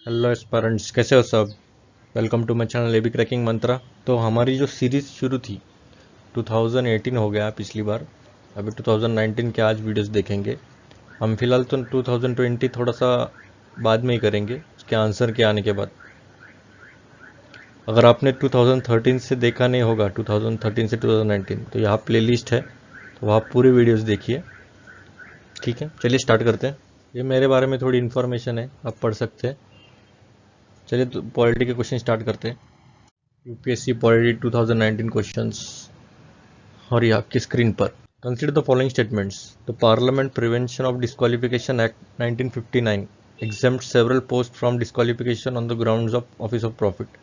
Hello aspirants, कैसे हो सब। Welcome to my channel A B cracking Mantra. तो हमारी जो सीरीज़ शुरू थी 2018 हो गया पिछली बार। अभी 2019 के आज वीडियोस देखेंगे हम। फिलहाल तो 2020 थोड़ा सा बाद में ही करेंगे, उसके आंसर के आने के बाद। अगर आपने 2013 से देखा नहीं होगा, 2013 से 2019, तो यहाँ प्लेलिस्ट है, तो वहाँ पूरी वीडियोस देखिए। ठीक है, चलिए स्टार्ट करते हैं। ये मेरे बारे में थोड़ी इन्फॉर्मेशन है, आप पढ़ सकते हैं। चलिए तो पॉलिटी के क्वेश्चन स्टार्ट करते हैं। यूपीएससी पॉलिटी 2019 क्वेश्चंस, और ये आपकी स्क्रीन पर। Consider the following statements. The parliament prevention of disqualification act 1959 exempt several posts from disqualification on the grounds of office of profit.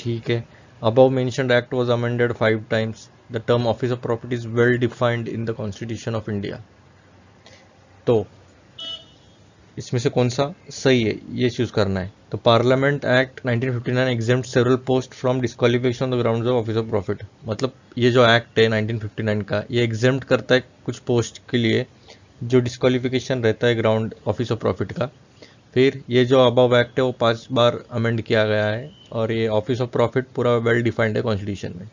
ठीक है। above mentioned act was amended 5 times. The term office of profit is well defined in the constitution of India. तो इसमें से कौन सा सही है ये चूज करना है। तो parliament act 1959 exempt several post from disqualification on the grounds of office of profit. मतलब ये जो एक्ट है 1959 का, ये एग्जेम्प्ट करता है कुछ पोस्ट के लिए जो डिस्क्वालिफिकेशन रहता है ग्राउंड ऑफिस ऑफ प्रॉफिट का। फिर ये जो अबव एक्ट है वो 5 बार अमेंड किया गया है, और ये ऑफिस ऑफ प्रॉफिट पूरा वेल डिफाइंड है कॉन्स्टिट्यूशन में।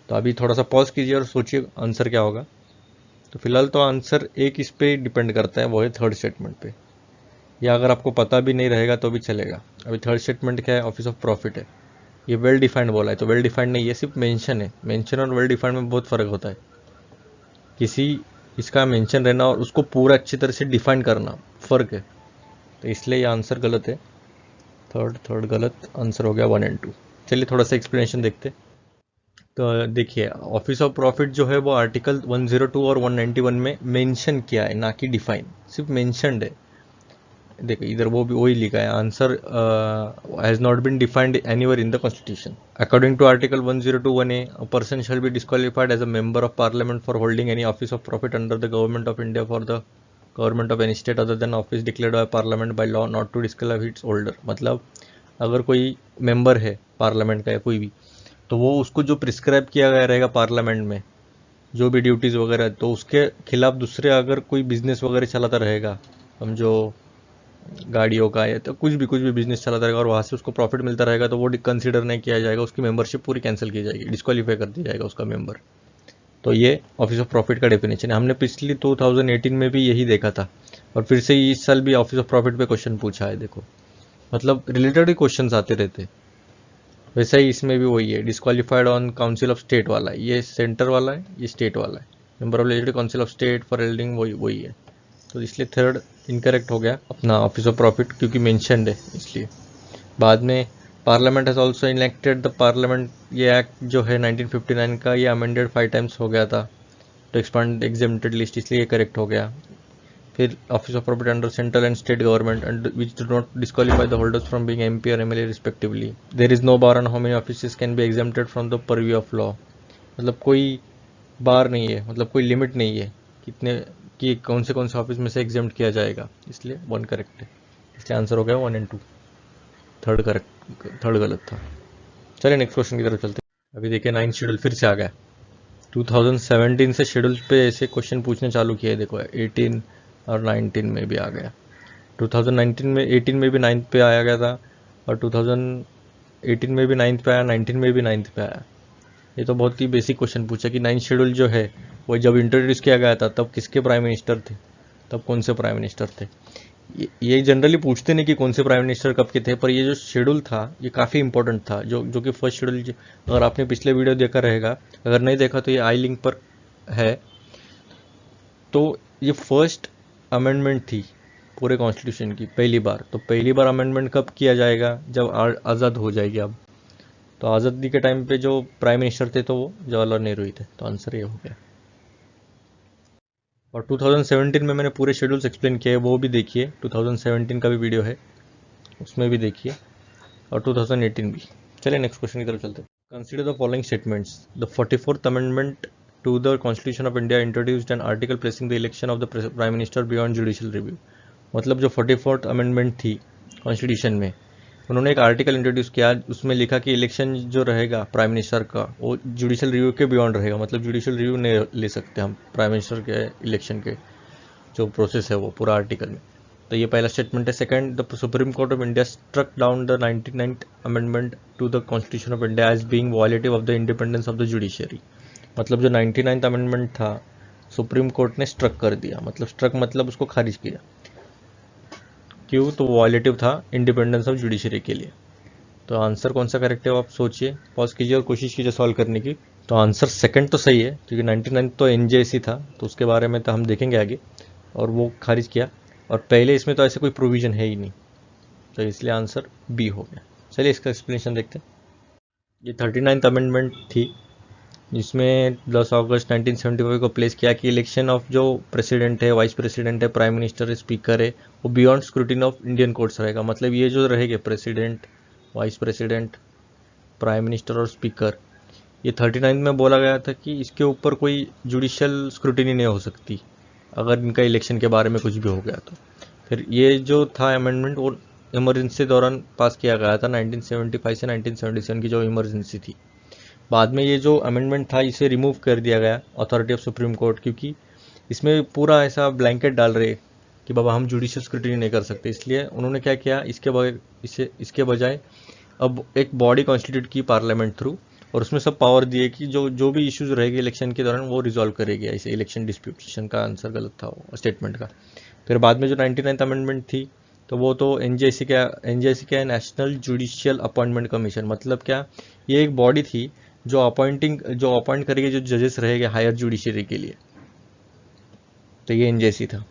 तो अभी थोड़ा सा पॉज कीजिए और सोचिए आंसर क्या होगा। तो फिलहाल तो आंसर एक इस पे डिपेंड करता है, वो है थर्ड स्टेटमेंट पे। या अगर आपको पता भी नहीं रहेगा तो भी चलेगा। अभी थर्ड स्टेटमेंट क्या है, ऑफिस ऑफ प्रॉफिट है। ये वेल डिफाइंड बोला है, तो वेल डिफाइंड नहीं, ये सिर्फ मेंशन है। मेंशन और वेल डिफाइंड में बहुत फर्क होता है। किसी इसका मेंशन रहना और उसको पूरा अच्छी तरह से डिफाइन करना, फर्क है। तो इसलिए ये आंसर गलत है। थर्ड गलत आंसर हो गया 1 और 2। चलिए थोड़ा सा एक्सप्लेनेशन देखते। तो देखिए, ऑफिस ऑफ प्रॉफिट जो है वो आर्टिकल 102 और 191 में मेंशन किया है, ना कि डिफाइन, सिर्फ मेंशनड है। देखो इधर वो भी वही लिखा है, answer has not been defined anywhere in the constitution. According to article 102(1)(a), a person shall be disqualified as a member of Parliament for holding any office of profit under the government of India for the government of any state other than office declared by Parliament by law not to disqualify its holder. मतलब अगर कोई member है parliament का या कोई भी, तो वो उसको जो प्रिस्क्राइब किया गया रहेगा पार्लियामेंट में, जो भी ड्यूटीज़ वगैरह, तो उसके खिलाफ दूसरे अगर कोई बिजनेस वगैरह चलाता रहेगा, समझो गाड़ियों का, या तो कुछ भी बिजनेस चलाता रहेगा और वहाँ से उसको प्रॉफिट मिलता रहेगा, तो वो कंसीडर नहीं किया जाएगा, उसकी मेंबरशिप पूरी कैंसिल की जाएगी, डिस्क्वालीफाई कर दिया जाएगा उसका मेंबर। तो ये ऑफिस ऑफ प्रॉफिट का डेफिनेशन है। हमने पिछली 2018 में भी यही देखा था, और फिर से इस साल भी ऑफिस ऑफ प्रॉफिट पे क्वेश्चन पूछा है। देखो मतलब रिलेटेड ही क्वेश्चन आते रहते। वैसा ही इसमें भी वही है, disqualified on council of state वाला, ये सेंटर वाला है, ये स्टेट वाला है। Member of legislative council of state for holding वही वही है। तो इसलिए थर्ड इनकरेक्ट हो गया अपना ऑफिस ऑफ प्रॉफिट, क्योंकि मेंशनड है इसलिए। बाद में parliament has also elected the parliament, ये एक्ट जो है 1959 का, ये अमेंडेड 5 टाइम्स हो गया था तो एक्सपांड एग्जेम्प्टेड लिस्ट, इसलिए ये करेक्ट हो गया। फिर office of profit under central and state government and which do not disqualify the holders from being MP और MLA respectively. There is no bar on how many offices can be exempted from the purview of law. मतलब कोई बार नहीं है, मतलब कोई limit नहीं है कितने, कि कौन से ऑफिस में से एग्जाम किया जाएगा, इसलिए 1 करेक्ट है। इसलिए आंसर हो गया 1 और 2। थर्ड करेक्ट, थर्ड गलत था। चलिए नेक्स्ट क्वेश्चन की तरफ चलते हैं। अभी देखिए 9 शेड्यूल फिर से आ गया। 2017 से शेड्यूल पे ऐसे क्वेश्चन पूछने चालू किए। देखो 18 और 19 में भी आ गया। 2019 में 18 में भी 9th पे आया गया था, और 2018 में भी 9th पे आया, 19 में भी 9th पे आया। ये तो बहुत ही बेसिक क्वेश्चन पूछा कि 9 शेड्यूल जो है वो जब इंट्रोड्यूस किया गया था तब किसके प्राइम मिनिस्टर थे, तब कौन से प्राइम मिनिस्टर थे। ये जनरली पूछते नहीं कि कौन से प्राइम मिनिस्टर कब के थे, पर ये जो शेड्यूल था ये काफ़ी इंपॉर्टेंट था, जो कि फर्स्ट शेड्यूल। अगर आपने पिछले वीडियो देखा रहेगा, अगर नहीं देखा तो ये आई लिंक पर है। तो ये फर्स्ट अमेंडमेंट थी पूरे कॉन्स्टिट्यूशन की, पहली बार। तो पहली बार अमेंडमेंट कब किया जाएगा, जब आज़ाद हो जाएगी अब। तो आज़ादी के टाइम पे जो प्राइम मिनिस्टर थे तो वो जवाहरलाल नेहरू ही थे। तो आंसर ये हो गया। और 2017 में मैंने पूरे शेड्यूल्स एक्सप्लेन किए, वो भी देखिए, 2017 का भी वीडियो है, उसमें भी देखिए, और 2018 भी। चलिए नेक्स्ट क्वेश्चन की तरफ चलते हैं। Consider the following statements. The 44th amendment to the constitution of India introduced an article placing the election of the prime minister beyond judicial review. मतलब जो 44th अमेंडमेंट थी कॉन्स्टिट्यूशन में, उन्होंने एक आर्टिकल इंट्रोड्यूस किया, उसमें लिखा कि इलेक्शन जो रहेगा प्राइम मिनिस्टर का वो जुडिशियल रिव्यू के बियॉन्ड रहेगा। मतलब जुडिशियल रिव्यू नहीं ले सकते हम प्राइम मिनिस्टर के इलेक्शन के जो प्रोसेस है वो, पूरा आर्टिकल में। तो ये पहला स्टेटमेंट है। Second, the supreme Court of India struck down the 99th amendment to the constitution of India as being violative of the independence of the judiciary. मतलब जो 99th अमेंडमेंट था सुप्रीम कोर्ट ने struck कर दिया, मतलब struck मतलब उसको खारिज किया। क्यों? तो वायलेटिव था इंडिपेंडेंस ऑफ जुडिशरी के लिए। तो आंसर कौन सा करेक्ट है आप सोचिए, पॉज कीजिए और कोशिश कीजिए सॉल्व करने की। तो आंसर सेकंड तो सही है, क्योंकि 99 तो एनजेसी था, तो उसके बारे में तो हम देखेंगे आगे, और वो खारिज किया। और पहले इसमें तो ऐसे कोई प्रोविजन है ही नहीं, तो इसलिए आंसर बी हो गया। चलिए इसका एक्सप्लेनेशन देखते हैं। ये 39th अमेंडमेंट थी, जिसमें 10 अगस्त 1975 को प्लेस किया कि इलेक्शन ऑफ जो प्रेसिडेंट है, वाइस प्रेसिडेंट है, प्राइम मिनिस्टर है, स्पीकर है, वो beyond scrutiny of Indian courts रहेगा। मतलब ये जो रहेंगे president, vice president, prime minister और स्पीकर, ये 39 में बोला गया था कि इसके ऊपर कोई जुडिशियल स्क्रूटिनी नहीं हो सकती अगर इनका इलेक्शन के बारे में कुछ भी हो गया तो। फिर ये जो था अमेंडमेंट वो इमरजेंसी दौरान पास किया गया था 1975 से 1977 की जो इमरजेंसी थी। बाद में ये जो अमेंडमेंट था इसे रिमूव कर दिया गया अथॉरिटी ऑफ सुप्रीम कोर्ट, क्योंकि इसमें पूरा ऐसा ब्लैंकेट डाल रहे कि बाबा हम जुडिशियल स्क्रूटिनी नहीं कर सकते। इसलिए उन्होंने क्या किया, इसके बजाय अब एक बॉडी कॉन्स्टिट्यूट की पार्लियामेंट थ्रू, और उसमें सब पावर दिए कि जो भी इश्यूज रहेगी इलेक्शन के दौरान वो रिजॉल्व करेगी, ऐसे इलेक्शन डिस्प्यूटेशन का आंसर गलत था वो स्टेटमेंट का। फिर बाद में जो 99th अमेंडमेंट थी तो वो तो एनजेसी का नेशनल जुडिशियल अपॉइंटमेंट कमीशन। मतलब क्या, ये एक बॉडी थी जो अपॉइंट करेगी जो जजेस रहेंगे हायर जुडिशरी के लिए, तो ये एनजेसी था।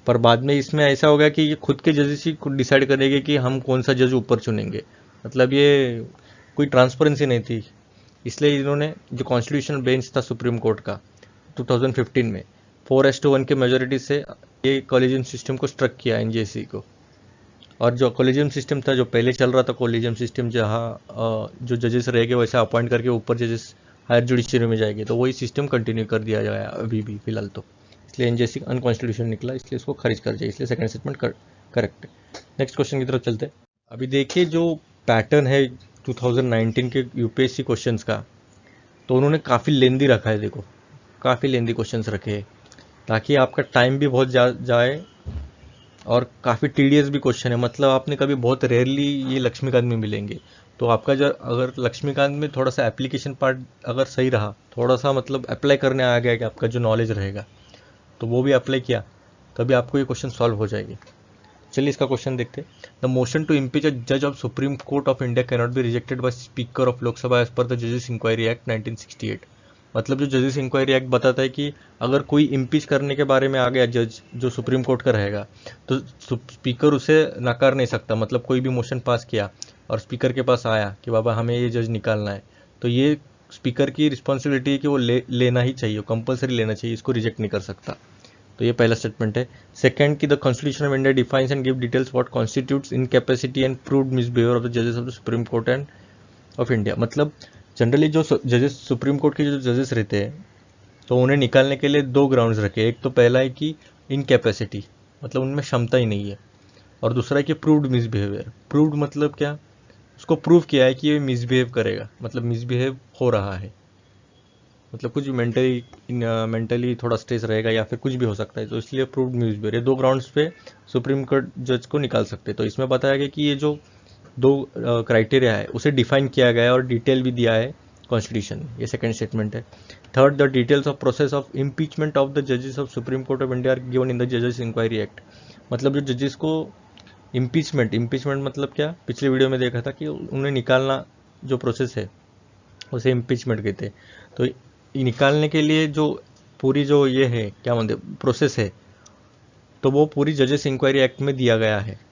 पर बाद में इसमें ऐसा हो गया कि ये खुद के जजेस ही खुद डिसाइड करेंगे कि हम कौन सा जज ऊपर चुनेंगे। मतलब ये कोई ट्रांसपेरेंसी नहीं थी, इसलिए इन्होंने जो कॉन्स्टिट्यूशनल बेंच था सुप्रीम कोर्ट का 2015 में 4:1 के मेजोरिटी से ये कॉलेजियम सिस्टम को स्ट्रक किया एनजेसी को। और जो कॉलेजियम सिस्टम था जो पहले चल रहा था, कॉलेजियम सिस्टम जहाँ जो जजेस रहेंगे वैसे अपॉइंट करके ऊपर जजेस हायर जुडिशरी में जाएंगे, तो वही सिस्टम कंटिन्यू कर दिया जाए अभी भी फिलहाल तो। इसलिए एनजेसी अनकॉन्स्टिट्यूशनल निकला, इसलिए इसको खारिज कर दिया, इसलिए सेकंड स्टेटमेंट करेक्ट है। नेक्स्ट क्वेश्चन की तरफ चलते हैं। अभी देखिए जो पैटर्न है 2019 के यूपीएससी क्वेश्चंस का, तो उन्होंने काफ़ी लेंदी रखा है। देखो काफ़ी लेंदी क्वेश्चंस रखे हैं ताकि आपका टाइम भी बहुत जाए, और काफ़ी टीडियस भी क्वेश्चन है। मतलब आपने कभी बहुत रेयरली ये लक्ष्मीकांत में मिलेंगे, तो आपका जो अगर लक्ष्मीकांत में थोड़ा सा एप्लीकेशन पार्ट अगर सही रहा, थोड़ा सा मतलब अप्लाई करने आ गया कि आपका जो नॉलेज रहेगा तो वो भी अप्लाई किया, तभी आपको ये क्वेश्चन सॉल्व हो जाएगी। चलिए इसका क्वेश्चन देखते हैं। द मोशन टू इम्पीच अ जज of supreme Court of India can not be rejected by speaker of Lok Sabha as per the जजेस इंक्वायरी एक्ट 1968। मतलब जो जजेस इंक्वायरी एक्ट बताता है कि अगर कोई इम्पीच करने के बारे में आ गया जज जो सुप्रीम कोर्ट का रहेगा, तो स्पीकर उसे नकार नहीं सकता। मतलब कोई भी मोशन पास किया और स्पीकर के पास आया कि बाबा हमें ये जज निकालना है, तो ये स्पीकर की रिस्पॉन्सिबिलिटी है कि वो लेना ही चाहिए, कंपलसरी लेना चाहिए, इसको रिजेक्ट नहीं कर सकता। तो ये पहला स्टेटमेंट है। सेकंड की the constitution of India defines and give details what constitutes incapacity and proved misbehaviour of the जजेस of the supreme court and of India. मतलब जनरली जो जजेस सुप्रीम कोर्ट के जो जजेस रहते हैं, तो उन्हें निकालने के लिए दो ग्राउंड्स रखे। एक तो पहला है कि इनकैपेसिटी, मतलब उनमें क्षमता ही नहीं है, और दूसरा है कि प्रूव्ड मिसबिहेवियर। प्रूव्ड मतलब क्या, उसको प्रूव किया है कि ये मिसबिहेव करेगा, मतलब मिसबिहेव हो रहा है, मतलब कुछ मेंटली थोड़ा स्ट्रेस रहेगा या फिर कुछ भी हो सकता है, तो इसलिए प्रूव्ड मिसबिहेवियर। ये दो ग्राउंड्स पे सुप्रीम कोर्ट जज को निकाल सकते हैं। तो इसमें बताया गया कि ये जो दो क्राइटेरिया है उसे डिफाइन किया गया है और डिटेल भी दिया है कॉन्स्टिट्यूशन में। ये सेकंड स्टेटमेंट है। Third, the details of process of impeachment of the जजेस of supreme Court of India are given in the जजेस इंक्वायरी एक्ट। मतलब जो जजेस को इम्पीचमेंट मतलब क्या, पिछले वीडियो में देखा था कि उन्हें निकालना जो प्रोसेस है उसे इम्पीचमेंट कहते हैं। तो निकालने के लिए जो पूरी जो ये है क्या बोलते प्रोसेस है, तो वो पूरी जजेस इंक्वायरी एक्ट में दिया गया है।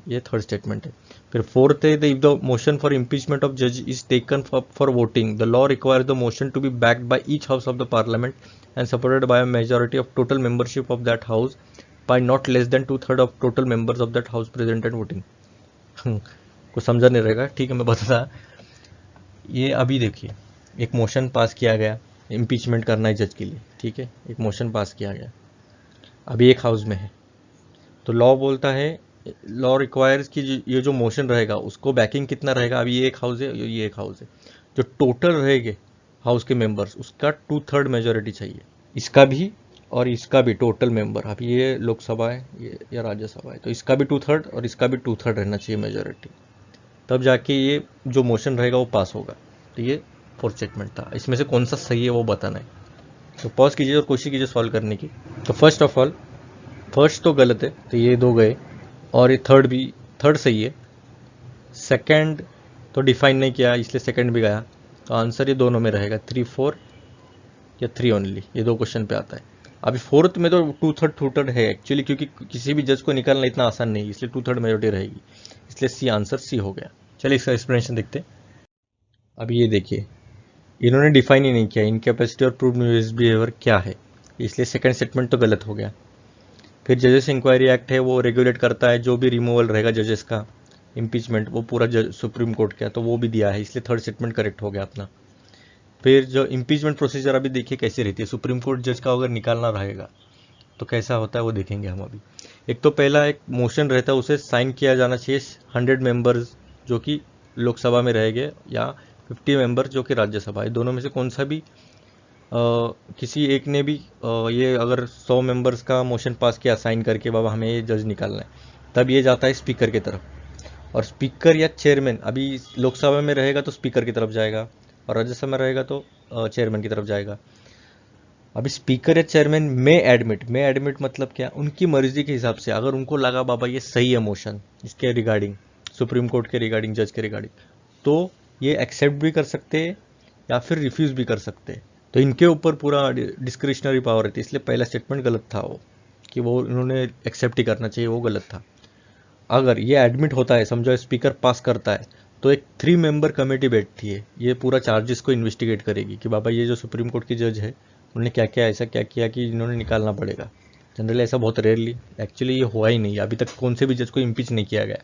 ये थर्ड स्टेटमेंट है। फिर फोर्थ है, if the motion for impeachment of जज is taken for voting, the law requires the motion to be backed by each house of the parliament and supported by a majority of total membership of that house by not less than 2/3 of total members of that house present and voting. कुछ समझा नहीं रहेगा, ठीक है मैं बताता। ये अभी देखिए एक मोशन पास किया गया, इम्पीचमेंट करना है जज के लिए, ठीक है, एक मोशन पास किया गया, अभी एक हाउस में है, तो लॉ बोलता है, लॉ रिक्वायर्स कि ये जो मोशन रहेगा उसको बैकिंग कितना रहेगा। अभी ये एक हाउस है, ये एक हाउस है, जो टोटल रहेंगे हाउस के मेंबर्स उसका 2/3 मेजोरिटी चाहिए। इसका भी और इसका भी टोटल मेंबर, अब ये लोकसभा है ये या राज्यसभा है, तो इसका भी 2/3 और इसका भी 2/3 रहना चाहिए मेजोरिटी, तब जाके ये जो मोशन रहेगा वो पास होगा। तो ये फोर्थ स्टेटमेंट था। इसमें से कौन सा सही है वो बताना है। तो पॉज कीजिए और कोशिश कीजिए सॉल्व करने की। तो फर्स्ट ऑफ ऑल फर्स्ट तो गलत है, तो ये 2 गए, और ये थर्ड सही है। सेकंड तो डिफाइन नहीं किया इसलिए सेकंड भी गया, तो आंसर ये दोनों में रहेगा 3, 4 या 3 ओनली, ये 2 क्वेश्चन पे आता है। अभी फोर्थ में तो 2/3 है एक्चुअली, क्योंकि किसी भी जज को निकालना इतना आसान नहीं, इसलिए 2/3 मेजोरिटी रहेगी, इसलिए सी आंसर सी हो गया। चलिए इसका एक्सप्लेनेशन देखते हैं। अभी ये देखिए, इन्होंने डिफाइन ही नहीं किया इनकैपेसिटी और प्रूव्ड मिसबिहेवियर क्या है, इसलिए सेकंड स्टेटमेंट तो गलत हो गया। फिर जजेस इंक्वायरी एक्ट है, वो रेगुलेट करता है जो भी रिमूवल रहेगा जजेस का, इम्पीचमेंट, वो पूरा सुप्रीम कोर्ट का, तो वो भी दिया है, इसलिए थर्ड स्टेटमेंट करेक्ट हो गया अपना। फिर जो इम्पीचमेंट प्रोसीजर अभी देखिए कैसे रहती है, सुप्रीम कोर्ट जज का अगर निकालना रहेगा तो कैसा होता है वो देखेंगे हम अभी। एक तो पहला एक मोशन रहता है, उसे साइन किया जाना चाहिए 100 मेंबर्स जो कि लोकसभा में रहेंगे, या 50 मेंबर जो कि राज्यसभा है, दोनों में से कौन सा भी किसी एक ने भी ये अगर 100 मेंबर्स का मोशन पास किया साइन करके, बाबा हमें ये जज निकालना है, तब ये जाता है स्पीकर की तरफ, और स्पीकर या चेयरमैन, अभी लोकसभा में रहेगा तो स्पीकर की तरफ जाएगा, और राज्यसभा में रहेगा तो चेयरमैन की तरफ जाएगा। अभी स्पीकर या चेयरमैन में एडमिट मतलब क्या, उनकी मर्जी के हिसाब से, अगर उनको लगा बाबा ये सही है मोशन इसके रिगार्डिंग, सुप्रीम कोर्ट के रिगार्डिंग, जज के रिगार्डिंग, तो ये एक्सेप्ट भी कर सकते हैं या फिर रिफ्यूज़ भी कर सकते हैं। तो इनके ऊपर पूरा डिस्क्रिशनरी पावर रहती है, इसलिए पहला स्टेटमेंट गलत था वो, कि वो इन्होंने एक्सेप्ट ही करना चाहिए, वो गलत था। अगर ये एडमिट होता है, समझो स्पीकर पास करता है, तो एक 3 मेंबर कमेटी बैठती है, ये पूरा चार्जेस को इन्वेस्टिगेट करेगी कि बाबा ये जो सुप्रीम कोर्ट की जज है उन्होंने क्या क्या ऐसा क्या किया कि इन्होंने निकालना पड़ेगा। जनरली ऐसा बहुत रेयरली, एक्चुअली ये हुआ ही नहीं, अभी तक कौन से भी जज को इम्पीच नहीं किया गया।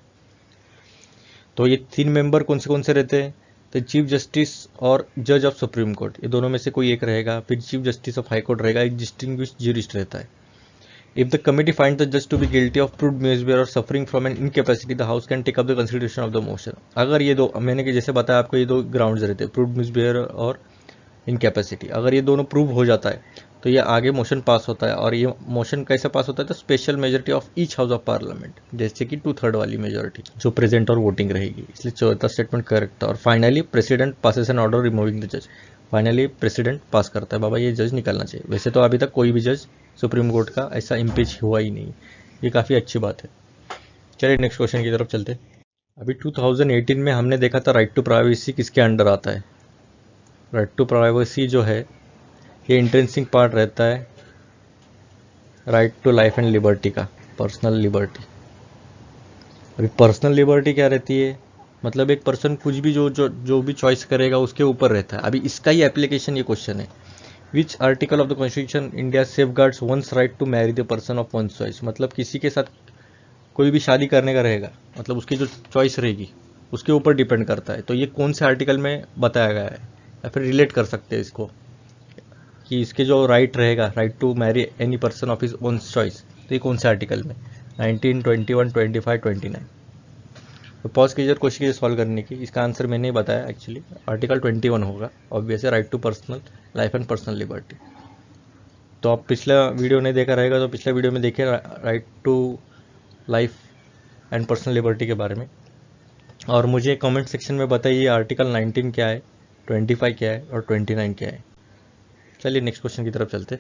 तो ये 3 मेंबर कौन से रहते हैं, तो चीफ जस्टिस और जज ऑफ सुप्रीम कोर्ट, ये दोनों में से कोई एक रहेगा। फिर chief justice of high court रहेगा, एक डिस्टिंग्विश्ड ज्यूरिस्ट रहता है। If the committee finds the judge to be guilty of proved misbehavior or suffering from an incapacity, the House can take up the consideration of the motion. अगर ये दो, मैंने कि जैसे बताया आपको, ये 2 ग्राउंड्स रहते हैं, प्रूव्ड मिसबिहेवियर और इनकैपेसिटी, अगर ये दोनों प्रूव हो जाता है तो ये आगे मोशन पास होता है। और ये मोशन कैसे पास होता है, तो special majority of each house of parliament, जैसे कि 2/3 वाली मेजोरिटी जो प्रेजेंट और वोटिंग रहेगी, इसलिए चौथा स्टेटमेंट करेक्ट था। और finally president passes an order removing the जज, फाइनली प्रेसिडेंट पास करता है, बाबा ये जज निकालना चाहिए। वैसे तो अभी तक कोई भी जज सुप्रीम कोर्ट का ऐसा इम्पीच हुआ ही नहीं, ये काफ़ी अच्छी बात है। चलिए नेक्स्ट क्वेश्चन की तरफ चलते। अभी 2018 में हमने देखा था राइट टू प्राइवेसी किसके अंडर आता है। राइट टू प्राइवेसी जो है ये इंट्रिंसिक पार्ट रहता है right to life and liberty का, पर्सनल लिबर्टी। अभी पर्सनल लिबर्टी क्या रहती है, मतलब एक पर्सन कुछ भी जो भी चॉइस करेगा उसके ऊपर रहता है। अभी इसका ही एप्लीकेशन ये क्वेश्चन है, which article of the constitution India safeguards one's right to marry the person of one's choice, मतलब किसी के साथ कोई भी शादी करने का रहेगा, मतलब उसकी जो चॉइस रहेगी उसके ऊपर डिपेंड करता है। तो ये कौन से आर्टिकल में बताया गया है, या फिर रिलेट कर सकते हैं इसको कि इसके जो राइट रहेगा, right to marry any person of his own choice, तो ये कौन से आर्टिकल में, 19, 21, 25, 29। तो पॉज कीजिए, कोशिश कीजिए सॉल्व करने की। इसका आंसर मैंने ही बताया, एक्चुअली आर्टिकल 21 होगा ऑब्वियस है, right to personal life and personal liberty. तो आप पिछला वीडियो नहीं देखा रहेगा तो पिछला वीडियो में देखिए right to life and personal liberty के बारे में, और मुझे कमेंट सेक्शन में बताइए आर्टिकल 19 क्या है, 25 क्या है और 29 क्या है। चलिए नेक्स्ट क्वेश्चन की तरफ चलते।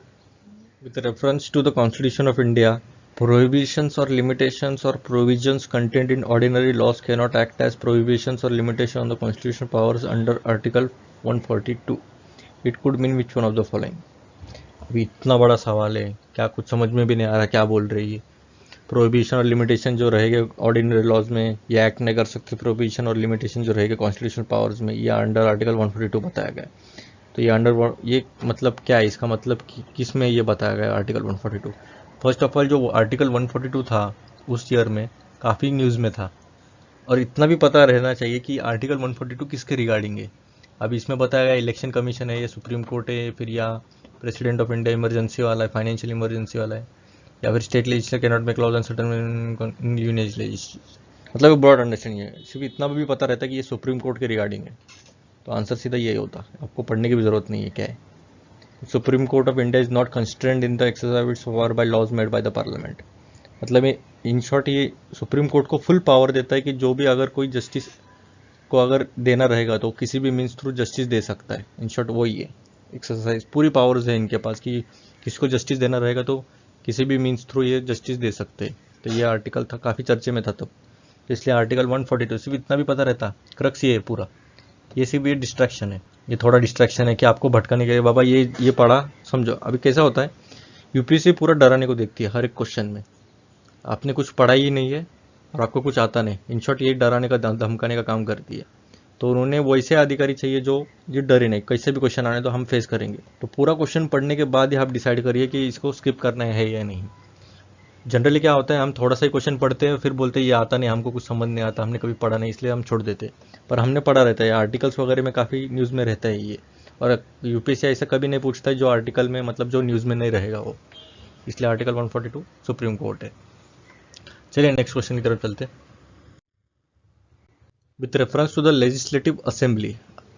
With reference to the constitution of India, prohibitions or limitations or provisions contained in ordinary laws cannot act as prohibitions or limitation on the constitutional powers under article 142. It could mean which one of the following? अभी इतना बड़ा सवाल है, क्या कुछ समझ में भी नहीं आ रहा क्या बोल रही है। प्रोहिबिशन और लिमिटेशन जो रहेंगे ऑर्डिनरी लॉज में, ये एक्ट नहीं कर सकते। प्रोहिबिशन और लिमिटेशन जो रहेगा कॉन्स्टिट्यूशनल पावर्स में, ये अंडर आर्टिकल 142 बताया गया। तो ये अंडर, ये मतलब क्या है, इसका मतलब किस में ये बताया गया आर्टिकल 142। फर्स्ट ऑफ ऑल जो आर्टिकल 142 था उस ईयर में काफ़ी न्यूज़ में था, और इतना भी पता रहना चाहिए कि आर्टिकल 142 किसके रिगार्डिंग है। अब इसमें बताया गया इलेक्शन कमीशन है, या सुप्रीम कोर्ट है, फिर या प्रेसिडेंट ऑफ इंडिया इमरजेंसी वाला है, फाइनेंशियल इमरजेंसी वाला है, या फिर state legislature can not make laws and certain in union legislature. मतलब ब्रॉड अंडरस्टैंडिंग है, सिर्फ इतना भी पता रहता है कि ये सुप्रीम कोर्ट के रिगार्डिंग है। तो आंसर सीधा यही होता है, आपको पढ़ने की भी ज़रूरत नहीं है क्या है। Supreme Court of India is not constrained in the exercise its power by laws made by the Parliament. मतलब इन शॉर्ट ये सुप्रीम कोर्ट को फुल पावर देता है कि जो भी अगर कोई जस्टिस को अगर देना रहेगा तो किसी भी मीन्स थ्रू जस्टिस दे सकता है। इन शॉर्ट वही है एक्सरसाइज, पूरी पावर्स है इनके पास कि किसको जस्टिस देना रहेगा तो किसी भी मीन्स थ्रू ये जस्टिस दे सकते हैं। तो ये आर्टिकल था, काफ़ी चर्चे में था तब, तो इसलिए आर्टिकल 142 सिर्फ इतना भी पता रहता, क्रक्स ये है पूरा। ये सिर्फ ये डिस्ट्रैक्शन है, ये थोड़ा डिस्ट्रैक्शन है कि आपको भटकाने के लिए, बाबा ये पढ़ा समझो। अभी कैसा होता है, यूपीएससी पूरा डराने को देखती है हर एक क्वेश्चन में। आपने कुछ पढ़ा ही नहीं है और आपको कुछ आता नहीं, इन शॉर्ट ये डराने का धमकाने का काम करती है। तो उन्होंने वैसे अधिकारी चाहिए जो ये डरे नहीं, कैसे भी क्वेश्चन आने तो हम फेस करेंगे। तो पूरा क्वेश्चन पढ़ने के बाद ही आप डिसाइड करिए कि इसको स्किप करना है या नहीं। जनरली क्या होता है, हम थोड़ा सा ही क्वेश्चन पढ़ते हैं फिर बोलते हैं ये आता नहीं, हमको कुछ समझ नहीं आता, हमने कभी पढ़ा नहीं, इसलिए हम छोड़ देते हैं। पर हमने पढ़ा रहता है, आर्टिकल्स वगैरह में काफ़ी न्यूज़ में रहता है ये। और यूपीएससी ऐसा कभी नहीं पूछता है जो आर्टिकल में, मतलब जो न्यूज़ में नहीं रहेगा वो, इसलिए आर्टिकल 142 सुप्रीम कोर्ट है। चलिए नेक्स्ट क्वेश्चन की तरफ चलते हैं। With reference to the legislative assembly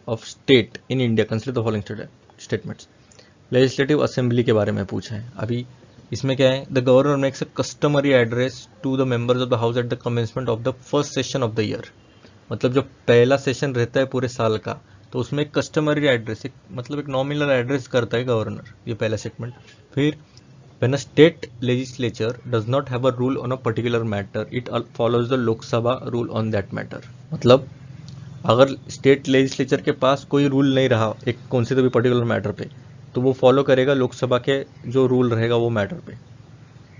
of state in India consider the following statements. Legislative assembly के बारे में पूछा है। अभी इसमें क्या है, the governor makes a customary address to the members of the house at the commencement of the first session of the year. मतलब जो पहला सेशन रहता है पूरे साल का, तो उसमें एक कस्टमरी एड्रेस, मतलब एक नॉमिनल एड्रेस करता है गवर्नर, ये पहला स्टेटमेंट। फिर when a state legislature does not have a rule on a particular matter, it follows the Lok Sabha rule on that matter। मतलब अगर स्टेट लेजिस्लेचर के पास कोई रूल नहीं रहा एक कौन से तो भी पर्टिकुलर मैटर पे, तो वो फॉलो करेगा लोकसभा के जो रूल रहेगा वो मैटर पे।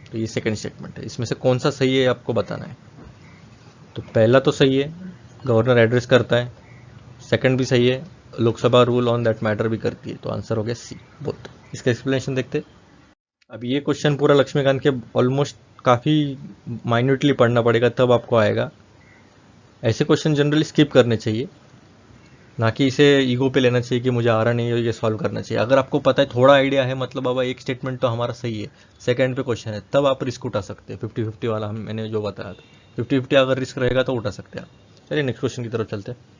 तो ये सेकंड स्टेटमेंट है, इसमें से कौन सा सही है आपको बताना है। तो पहला तो सही है, गवर्नर एड्रेस करता है। सेकंड भी सही है, Lok Sabha rule on that matter भी करती है। तो आंसर हो गया सी, बोथ। इसका एक्सप्लेनेशन देखते। अब ये क्वेश्चन पूरा लक्ष्मीकांत के ऑलमोस्ट काफ़ी माइन्यूटली पढ़ना पड़ेगा तब आपको आएगा। ऐसे क्वेश्चन जनरली स्किप करने चाहिए, ना कि इसे ईगो पे लेना चाहिए कि मुझे आ रहा नहीं है ये सॉल्व करना चाहिए। अगर आपको पता है, थोड़ा आइडिया है, मतलब बाबा एक स्टेटमेंट तो हमारा सही है, सेकंड पे क्वेश्चन है, तब आप रिस्क उठा सकते हैं। 50-50 वाला मैंने जो बताया था, 50-50 अगर रिस्क रहेगा तो उठा सकते हैं आप। चलिए नेक्स्ट क्वेश्चन की तरफ चलते हैं।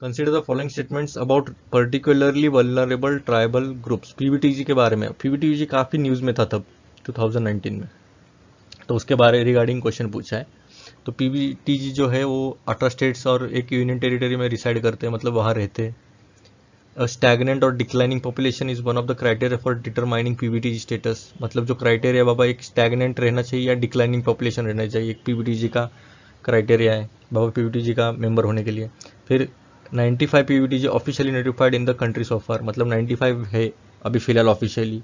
Consider the following statements about particularly vulnerable tribal groups. PVTG के बारे में, पीवीटीजी काफ़ी न्यूज़ में था तब 2019 में, तो उसके बारे रिगार्डिंग क्वेश्चन पूछा है। तो पीवीटीजी जो है वो 18 स्टेट्स और एक यूनियन टेरिटरी में रिसाइड करते हैं, मतलब वहाँ रहते हैं। स्टैगनेंट और declining population is one of the criteria for determining PVTG status. मतलब जो क्राइटेरिया बाबा, एक स्टैगनेंट रहना चाहिए या डिक्लाइनिंग पॉपुलेशन रहना चाहिए, एक पीवीटीजी का क्राइटेरिया है बाबा पीवीटीजी का मेंबर होने के लिए। फिर 95 P V T G officially notified in the country so far, मतलब 95 है अभी फिलहाल ऑफिशियली।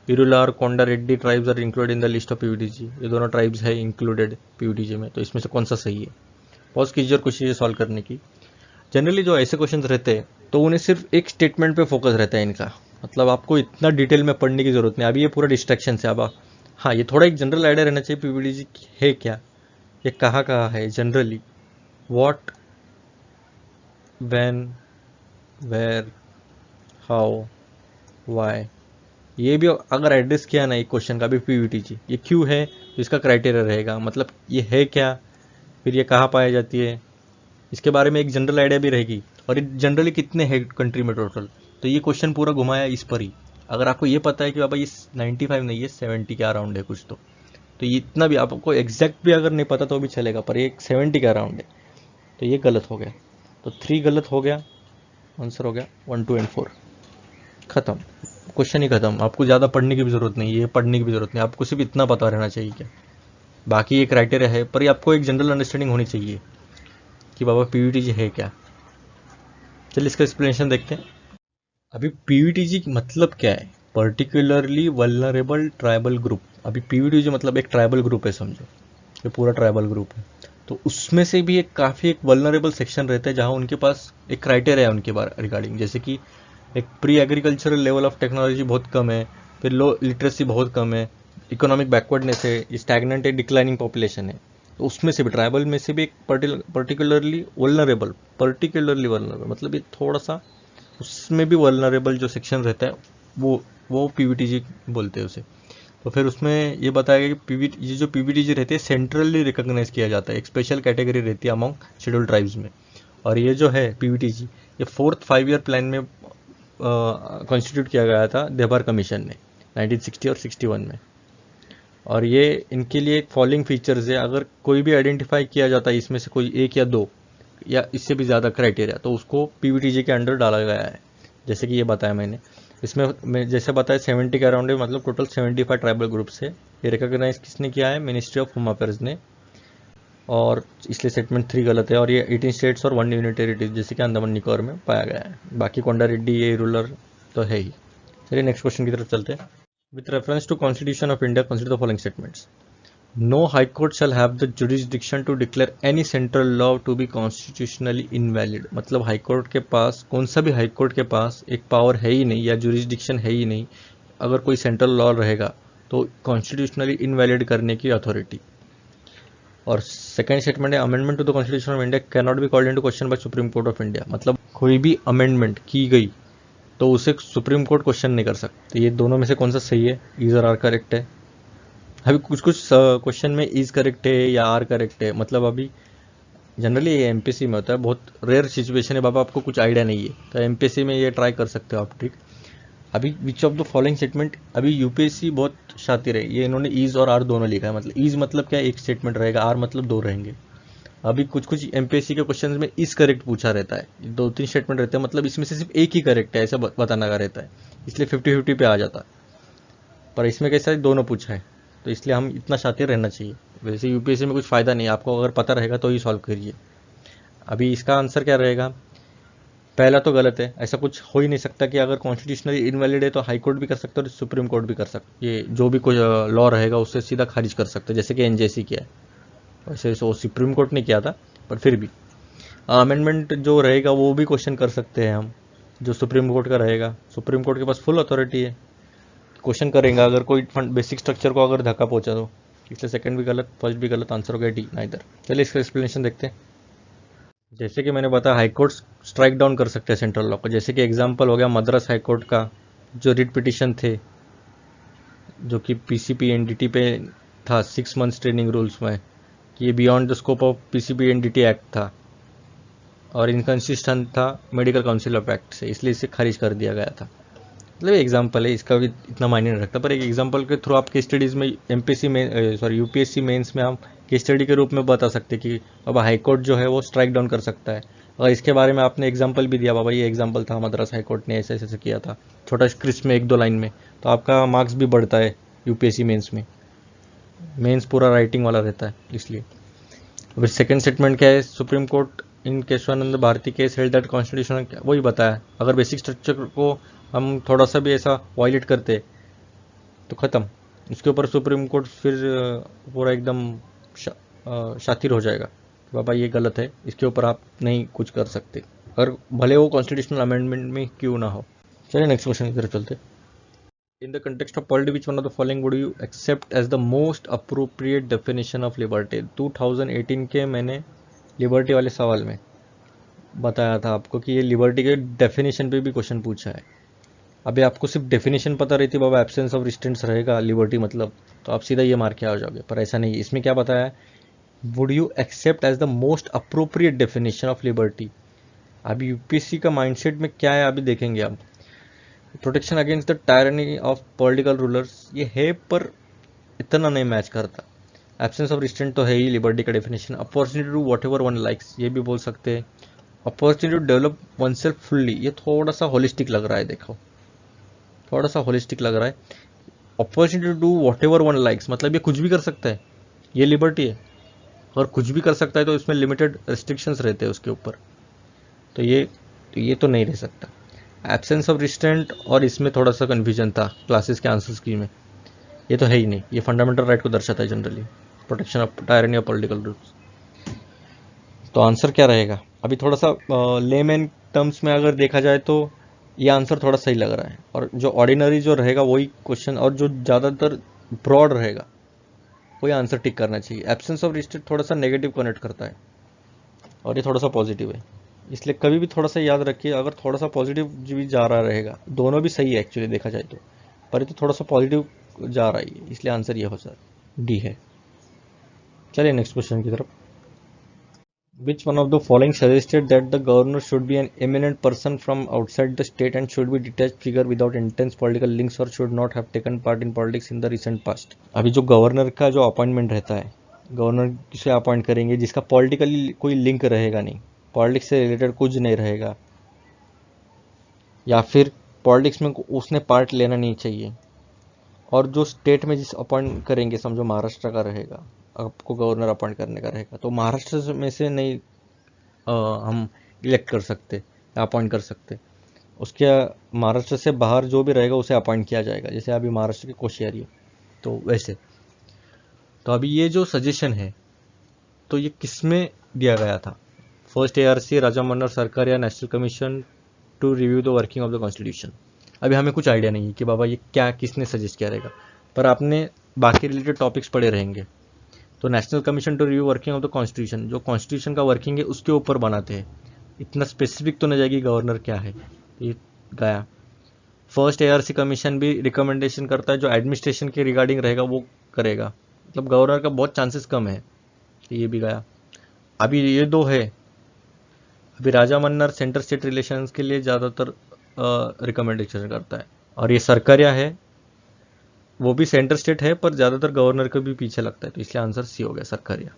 इरुला और Konda Reddy tribes are included in the list of P V T G. ये दोनों ट्राइब्स है इंक्लूडेड पीवीटीजी में। तो इसमें से कौन सा सही है, पॉज कीजिए और कोशिश सॉल्व करने की। जनरली जो ऐसे क्वेश्चन रहते हैं तो उन्हें सिर्फ एक स्टेटमेंट पे फोकस रहता है इनका, मतलब आपको इतना डिटेल में पढ़ने की जरूरत नहीं। अभी ये पूरा डिस्ट्रैक्शन से, अब हाँ ये थोड़ा एक जनरल आइडिया रहना चाहिए पीवीटीजी है क्या, ये कहाँ कहाँ है generally, what, when, where, how, why. ये भी अगर एड्रेस किया ना एक क्वेश्चन का भी पीवीटीजी, ये क्यों है तो इसका क्राइटेरिया रहेगा, मतलब ये है क्या, फिर ये कहाँ पाई जाती है, इसके बारे में एक जनरल आइडिया भी रहेगी। और ये जनरली कितने है कंट्री में टोटल, तो ये क्वेश्चन पूरा घुमाया इस पर ही। अगर आपको ये पता है कि बाबा ये 95 नहीं है 70 के अराउंड है कुछ, तो ये इतना भी आपको एग्जैक्ट भी अगर नहीं पता तो भी चलेगा, पर ये 70 के अराउंड है, तो ये गलत हो गया। तो 3 गलत हो गया, आंसर हो गया 1, 2 एंड 4। खत्म, क्वेश्चन ही खत्म। आपको ज़्यादा पढ़ने की भी ज़रूरत नहीं है, ये पढ़ने की भी ज़रूरत नहीं, आपको सिर्फ इतना पता रहना चाहिए क्या। बाकी ये क्राइटेरिया है, पर आपको एक जनरल अंडरस्टैंडिंग होनी चाहिए कि बाबा पीवीटीजी है क्या। चलिए इसका एक्सप्लेनेशन देखते हैं। अभी पीवीटीजी मतलब क्या है, पर्टिकुलरली वल्नरेबल ट्राइबल ग्रुप। अभी पीवीटीजी मतलब एक ट्राइबल ग्रुप है, समझो ये पूरा ट्राइबल ग्रुप है। तो उसमें से भी एक काफ़ी एक वल्नरेबल सेक्शन रहता है जहाँ उनके पास एक क्राइटेरिया है उनके बारे रिगार्डिंग, जैसे कि एक pre agricultural level of technology बहुत कम है, फिर लो लिटरेसी बहुत कम है, इकोनॉमिक बैकवर्डनेस है, स्टैगनेंट है, डिक्लाइनिंग पॉपुलेशन है। तो उसमें से भी ट्राइबल में से भी एक पर्टिकुलरली वल्नरेबल मतलब ये थोड़ा सा उसमें भी वल्नरेबल जो सेक्शन रहता है वो पीवीटीजी बोलते हैं उसे। तो फिर उसमें ये बताया गया कि ये जो पीवीटीजी रहती है सेंट्रली रिकॉग्नाइज किया जाता है, एक स्पेशल कैटेगरी रहती है अमॉन्ग शेड्यूल्ड ट्राइब्स में। और ये जो है पीवीटीजी ये 4th 5 ईयर प्लान में कॉन्स्टिट्यूट किया गया था देबर कमीशन ने 1960 और 61 में। और ये इनके लिए एक फॉलोइंग फीचर्स है, अगर कोई भी आइडेंटिफाई किया जाता है इसमें से कोई एक या दो या इससे भी ज़्यादा क्राइटेरिया, तो उसको पीवीटीजी के अंडर डाला गया है। जैसे कि ये बताया मैंने, इसमें मैं जैसे बताया 70 के अराउंड है, मतलब टोटल 75 ट्राइबल ग्रुप्स है। ये रिकॉग्नाइज किसने किया है? मिनिस्ट्री ऑफ होम अफेयर्स ने। और इसलिए स्टेटमेंट 3 गलत है। और ये 18 स्टेट्स और 1 यूनियन टेरिटरीज जैसे कि अंडमान निकोबार में पाया गया है। बाकी कोंडा रेड्डी ये रूलर तो है ही। चलिए नेक्स्ट क्वेश्चन की तरफ चलते हैं। With reference to constitution of India consider the following statements. No high court shall have the jurisdiction to declare any central law to be constitutionally invalid. मतलब हाई कोर्ट के पास, कौन सा भी हाई कोर्ट के पास एक पावर है ही नहीं या जुरिस्डिक्शन है ही नहीं, अगर कोई सेंट्रल लॉ रहेगा तो कॉन्स्टिट्यूशनली इनवैलिड करने की अथॉरिटी। और सेकंड स्टेटमेंट है amendment to the constitution of India can not be called into question by Supreme Court of India. मतलब कोई भी अमेंडमेंट की गई तो उसे सुप्रीम कोर्ट क्वेश्चन नहीं कर सकता। तो ये दोनों में से कौन सा सही है? इज और आर करेक्ट है। अभी कुछ कुछ क्वेश्चन में इज करेक्ट है या आर करेक्ट है, मतलब अभी जनरली ये एमपीसी में होता है, बहुत रेयर सिचुएशन है बाबा आपको कुछ आइडिया नहीं है तो एमपीसी में ये ट्राई कर सकते हो आप, ठीक। अभी which of the following statement, अभी यूपीएससी बहुत शातिर है, ये इन्होंने ईज और आर दोनों लिखा है। मतलब ईज मतलब क्या, एक स्टेटमेंट रहेगा, आर मतलब दो रहेंगे। अभी कुछ कुछ एमपीएससी के क्वेश्चन में इज करेक्ट पूछा रहता है, 2-3 स्टेटमेंट रहते हैं, मतलब इसमें से सिर्फ एक ही करेक्ट है ऐसा बताना का रहता है, इसलिए 50-50 पे आ जाता है। पर इसमें कैसा है, दोनों पूछा है, तो इसलिए हम इतना शातिर रहना चाहिए। वैसे यूपीएससी में कुछ फ़ायदा नहीं, आपको अगर पता रहेगा तो ही सॉल्व करिए। अभी इसका आंसर क्या रहेगा? पहला तो गलत है, ऐसा कुछ हो ही नहीं सकता कि अगर कॉन्स्टिट्यूशनली इनवैलिड है तो हाई कोर्ट भी कर सकता है और सुप्रीम कोर्ट भी कर सकता है। ये जो भी कोई लॉ रहेगा उससे सीधा खारिज कर सकते हैं, जैसे कि एनजेसी किया है। वैसे वो सुप्रीम कोर्ट ने किया था, पर फिर भी अमेंडमेंट जो रहेगा वो भी क्वेश्चन कर सकते हैं हम, जो सुप्रीम कोर्ट का रहेगा। सुप्रीम कोर्ट के पास फुल अथॉरिटी है, क्वेश्चन करेंगे अगर कोई बेसिक स्ट्रक्चर को अगर धक्का पहुंचा तो। इसलिए सेकंड भी गलत, फर्स्ट भी गलत, आंसर हो गया डी, नाइदर। चलिए इसका एक्सप्लेनेशन देखते हैं। जैसे कि मैंने बताया हाई कोर्ट स्ट्राइक डाउन कर सकते हैं सेंट्रल लॉ को, जैसे कि एग्जांपल हो गया मद्रास हाई कोर्ट का जो रिट पिटिशन थे, जो कि पीसीपी एनडीटी पे था 6 मंथ्स ट्रेनिंग रूल्स में, कि ये beyond the scope of PCP NDT act था और इनकंसिस्टेंट था मेडिकल काउंसिल ऑफ एक्ट से, इसलिए इसे खारिज कर दिया गया था। मतलब एग्जाम्पल है, इसका भी इतना मायने नहीं रखता, पर एक एग्जाम्पल के थ्रू आप केस स्टडीज़ में एमपीएससी में यूपीएससी मेंस में हम केस स्टडी के रूप में बता सकते कि बाबा हाई कोर्ट जो है वो स्ट्राइक डाउन कर सकता है। और इसके बारे में आपने एग्जाम्पल भी दिया, बाबा ये एग्जाम्पल था मद्रास हाई कोर्ट ने ऐसे ऐसे किया था, छोटा क्रिस्प में 1-2 लाइन में, तो आपका मार्क्स भी बढ़ता है यूपीएससी मेन्स में। मेन्स पूरा राइटिंग वाला रहता है इसलिए। फिर सेकेंड स्टेटमेंट क्या है, Supreme Court in Kesavananda Bharati case held that constitution, वही बताया अगर बेसिक स्ट्रक्चर को हम थोड़ा सा भी ऐसा वायलेट करते तो ख़त्म, उसके ऊपर सुप्रीम कोर्ट फिर पूरा एकदम शातिर हो जाएगा, बाबा ये गलत है, इसके ऊपर आप नहीं कुछ कर सकते, और भले वो कॉन्स्टिट्यूशनल अमेंडमेंट में क्यों ना हो। चलिए नेक्स्ट क्वेश्चन की तरफ चलते। In the context of polity which one of the following would you accept as the most appropriate definition of liberty. 2018 के मैंने लिबर्टी वाले सवाल में बताया था आपको कि ये लिबर्टी के डेफिनेशन पे भी क्वेश्चन पूछा है। अभी आपको सिर्फ डेफिनेशन पता रहती बाबा एब्सेंस ऑफ रिस्ट्रेंट्स रहेगा लिबर्टी मतलब, तो आप सीधा ये मार के आ जाओगे, पर ऐसा नहीं। इसमें क्या बताया है, would you accept as the most appropriate definition of liberty. अभी यूपीएससी का माइंडसेट में क्या है अभी देखेंगे आप। Protection against the tyranny of political rulers ये है, पर इतना नहीं मैच करता। एब्सेंस ऑफ रिस्ट्रेंट तो है ही लिबर्टी का definition. Opportunity to whatever one likes ये भी बोल सकते हैं। Opportunity to develop oneself fully ये थोड़ा सा होलिस्टिक लग रहा है, देखो थोड़ा सा होलिस्टिक लग रहा है। Opportunity to do whatever one likes मतलब ये कुछ भी कर सकता है, ये लिबर्टी है। और कुछ भी कर सकता है तो इसमें लिमिटेड रिस्ट्रिक्शंस रहते हैं उसके ऊपर, तो ये तो नहीं रह सकता। एब्सेंस ऑफ रिस्ट्रेंट और इसमें थोड़ा सा कन्फ्यूजन था क्लासेस के आंसर्स की में, ये तो है ही नहीं, ये फंडामेंटल राइट को दर्शाता है generally, protection of tyranny of political rules. तो आंसर क्या रहेगा, अभी थोड़ा सा लेमैन टर्म्स में अगर देखा जाए तो ये आंसर थोड़ा सही लग रहा है, और जो ऑर्डिनरी जो रहेगा वही क्वेश्चन, और जो ज़्यादातर ब्रॉड रहेगा वही आंसर टिक करना चाहिए। एब्सेंस ऑफ रिस्ट्रिक्ट थोड़ा सा नेगेटिव कनेक्ट करता है और ये थोड़ा सा पॉजिटिव है, इसलिए कभी भी थोड़ा सा याद रखिए, अगर थोड़ा सा पॉजिटिव भी जा रहा रहेगा, दोनों भी सही है एक्चुअली देखा जाए तो, पर ये तो थोड़ा सा पॉजिटिव जा रहा है, इसलिए आंसर ये हो सकता डी है। चलिए नेक्स्ट क्वेश्चन की तरफ। Which one of the following suggested that the governor should be an eminent person from outside the state and should be detached figure without intense political links or should not have taken part in politics in the recent past? अभी जो governor का जो appointment रहता है, governor किसे appoint करेंगे जिसका politically कोई लिंक रहेगा नहीं, पॉलिटिक्स से रिलेटेड कुछ नहीं रहेगा, या फिर पॉलिटिक्स में उसने पार्ट लेना नहीं चाहिए, और जो स्टेट में जिस अपॉइंट करेंगे, समझो महाराष्ट्र का रहेगा, आपको गवर्नर अपॉइंट करने का रहेगा, तो महाराष्ट्र में से नहीं हम इलेक्ट कर सकते या अपॉइंट कर सकते, उसके महाराष्ट्र से बाहर जो भी रहेगा उसे अपॉइंट किया जाएगा, जैसे अभी महाराष्ट्र की कोश्यारी है, तो वैसे। तो अभी ये जो सजेशन है तो ये किस में दिया गया था? फर्स्ट ARC, राजा मन्नर सरकार या national commission to review the working of the constitution. अभी हमें कुछ आइडिया नहीं है कि बाबा ये क्या किसने सजेस्ट किया रहेगा, पर आपने बाकी रिलेटेड टॉपिक्स पढ़े रहेंगे। तो national commission to review working of the constitution, जो कॉन्स्टिट्यूशन का वर्किंग है उसके ऊपर बनाते हैं, इतना स्पेसिफिक तो नहीं जाएगी गवर्नर क्या है, ये गया। फर्स्ट ARC कमीशन भी रिकमेंडेशन करता है, जो एडमिनिस्ट्रेशन के रिगार्डिंग रहेगा वो करेगा, मतलब गवर्नर का बहुत चांसेस कम है, तो ये भी गया। अभी ये दो है, अभी राजा मन्नर सेंटर स्टेट रिलेशंस के लिए ज़्यादातर रिकमेंडेशन करता है, और ये सरकारिया है वो भी सेंटर स्टेट है पर ज़्यादातर गवर्नर के भी पीछे लगता है, तो इसलिए आंसर सी हो गया, सरकारिया।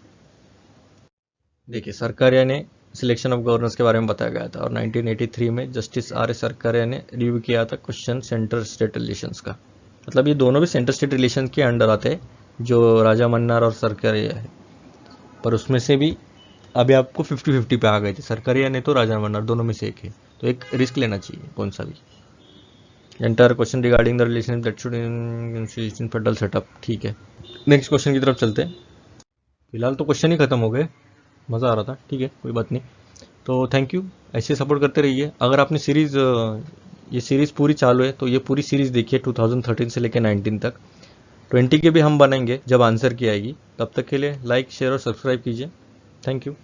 देखिए सरकारिया ने सिलेक्शन ऑफ गवर्नर्स के बारे में बताया गया था, और 1983 में जस्टिस RA सरकारिया ने रिव्यू किया था क्वेश्चन सेंटर स्टेट रिलेशंस का। मतलब ये दोनों भी सेंटर स्टेट रिलेशन के अंडर आते हैं, जो राजा मन्नार और सरकारिया है, पर उसमें से भी अभी आपको 50-50 पे आ गए थे, सरकारिया ने तो राजा मन्नार, दोनों में से एक है, तो एक रिस्क लेना चाहिए कौन सा भी। Entire question regarding the relation that should in federal setup, ठीक है। नेक्स्ट क्वेश्चन की तरफ चलते हैं। फिलहाल तो क्वेश्चन ही खत्म हो गए, मज़ा आ रहा था, ठीक है कोई बात नहीं। तो थैंक यू, ऐसे सपोर्ट करते रहिए। अगर आपने ये सीरीज़ पूरी चालू है तो ये पूरी सीरीज़ देखिए 2013 से लेकर 19 तक। 20 के भी हम बनाएंगे जब आंसर की आएगी, तब तक के लिए लाइक शेयर और सब्सक्राइब कीजिए। Thank you.